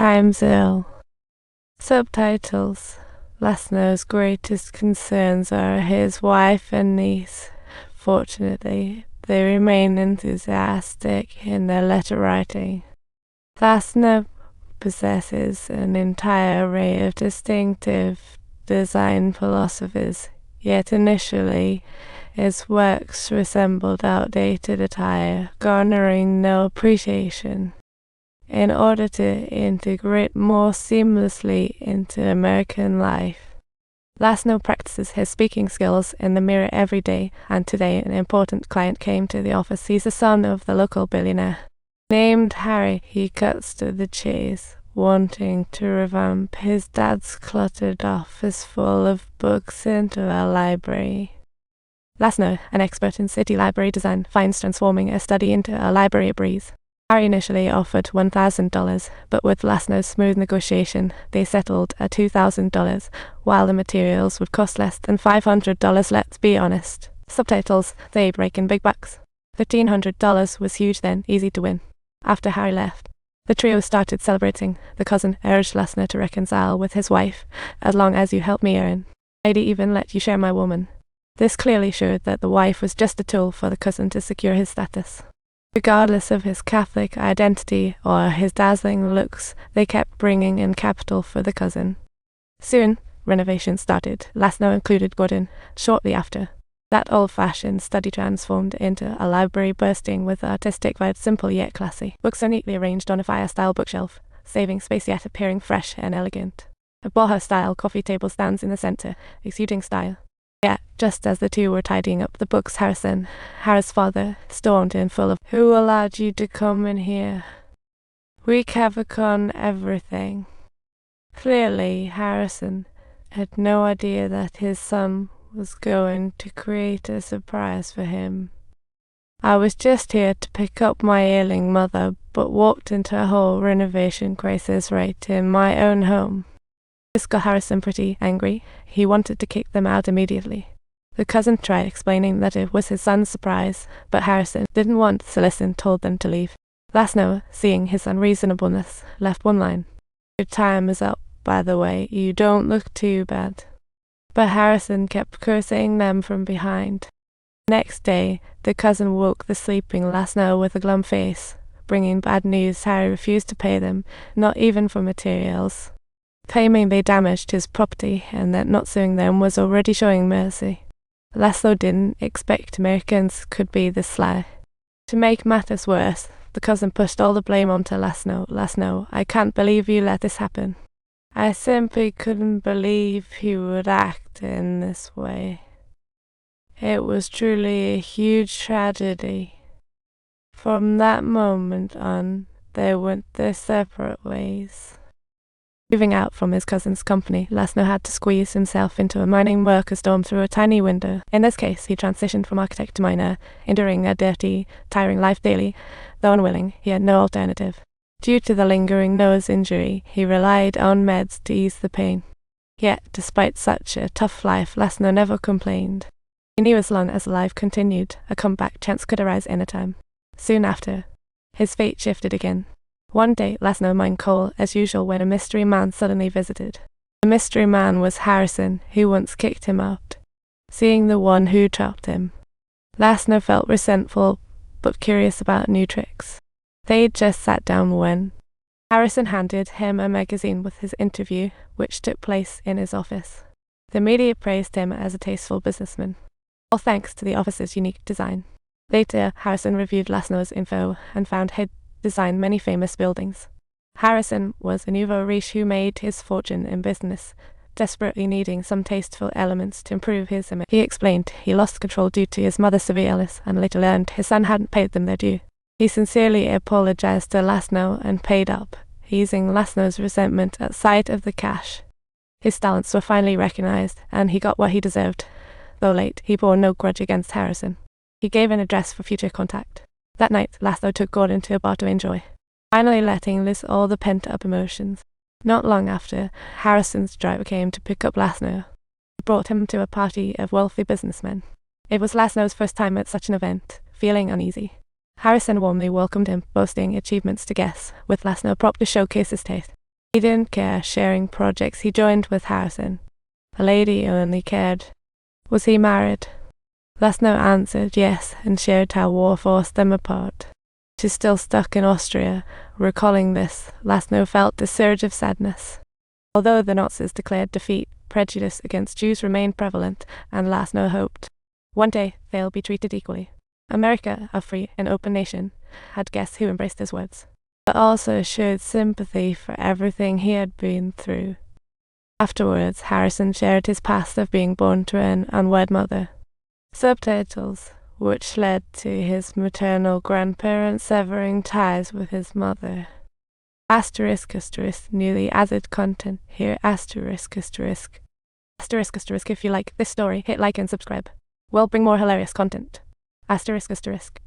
times ill. Subtitles. Laszlo's greatest concerns are his wife and niece. Fortunately, they remain enthusiastic in their letter writing. Laszlo possesses an entire array of distinctive design philosophies, yet initially his works resembled outdated attire, garnering no appreciation. In order to integrate more seamlessly into American life, Laszlo practices his speaking skills in the mirror every day, and today an important client came to the office. He's the son of the local billionaire. Named Harry, he cuts to the chase, wanting to revamp his dad's cluttered office full of books into a library. Laszlo, an expert in city library design, finds transforming a study into a library a breeze. Harry initially offered $1,000, but with Laszlo's smooth negotiation, they settled at $2,000, while the materials would cost less than $500, let's be honest. Subtitles, they break in big bucks. $1,500 was huge then, easy to win. After Harry left, the trio started celebrating. The cousin urged Laszlo to reconcile with his wife. As long as you help me earn, I'd even let you share my woman. This clearly showed that the wife was just a tool for the cousin to secure his status. Regardless of his Catholic identity or his dazzling looks, they kept bringing in capital for the cousin. Soon, renovations started. Laszlo included Gordon shortly after. That old-fashioned study transformed into a library bursting with artistic vibes, simple yet classy. Books are neatly arranged on a fire-style bookshelf, saving space yet appearing fresh and elegant. A boho-style coffee table stands in the center, exuding style. Yet, just as the two were tidying up the books, Harry's father, stormed in full of, "Who allowed you to come in here? Wreak havoc on everything." Clearly, Harrison had no idea that his son was going to create a surprise for him. "I was just here to pick up my ailing mother, but walked into a whole renovation crisis right in my own home." This got Harrison pretty angry. He wanted to kick them out immediately. The cousin tried explaining that it was his son's surprise, but Harrison didn't want to listen, told them to leave. Laszlo, seeing his unreasonableness, left one line. "Your time is up, by the way. You don't look too bad." But Harrison kept cursing them from behind. Next day, the cousin woke the sleeping Laszlo with a glum face. Bringing bad news, Harry refused to pay them, not even for materials, claiming they damaged his property and that not suing them was already showing mercy. Laszlo didn't expect Americans could be this sly. To make matters worse, the cousin pushed all the blame onto Laszlo. "Laszlo, I can't believe you let this happen. I simply couldn't believe he would act in this way. It was truly a huge tragedy." From that moment on, they went their separate ways. Moving out from his cousin's company, Laszlo had to squeeze himself into a mining worker's dorm through a tiny window. In this case, he transitioned from architect to miner, enduring a dirty, tiring life daily. Though unwilling, he had no alternative. Due to the lingering nose injury, he relied on meds to ease the pain. Yet, despite such a tough life, Laszlo never complained. He knew as long as life continued, a comeback chance could arise anytime. Soon after, his fate shifted again. One day, Laszlo mined coal as usual when a mystery man suddenly visited. The mystery man was Harrison, who once kicked him out. Seeing the one who trapped him, Laszlo felt resentful but curious about new tricks. They'd just sat down when Harrison handed him a magazine with his interview, which took place in his office. The media praised him as a tasteful businessman, all thanks to the office's unique design. Later, Harrison reviewed Laszlo's info and found he'd designed many famous buildings. Harrison was a nouveau riche who made his fortune in business, desperately needing some tasteful elements to improve his image. He explained he lost control due to his mother's severe illness and later learned his son hadn't paid them their due. He sincerely apologized to Laszlo and paid up, easing Laszlo's resentment at sight of the cash. His talents were finally recognized, and he got what he deserved. Though late, he bore no grudge against Harrison. He gave an address for future contact. That night, Laszlo took Gordon to a bar to enjoy, finally letting loose all the pent-up emotions. Not long after, Harrison's driver came to pick up Laszlo. He brought him to a party of wealthy businessmen. It was Laszlo's first time at such an event, feeling uneasy. Harrison warmly welcomed him, boasting achievements to guests, with Laszlo propped to showcase his taste. He didn't care sharing projects he joined with Harrison. The lady only cared. Was he married? Laszlo answered yes and shared how war forced them apart. She's still stuck in Austria. Recalling this, Laszlo felt a surge of sadness. Although the Nazis declared defeat, prejudice against Jews remained prevalent, and Laszlo hoped one day they'll be treated equally. America, a free and open nation, had guests who embraced his words, but also showed sympathy for everything he had been through. Afterwards, Harrison shared his past of being born to an unwed mother. Subtitles, which led to his maternal grandparents severing ties with his mother. Asterisk, new the added content here, asterisk. If you like this story, hit like and subscribe. We'll bring more hilarious content. Asterisk.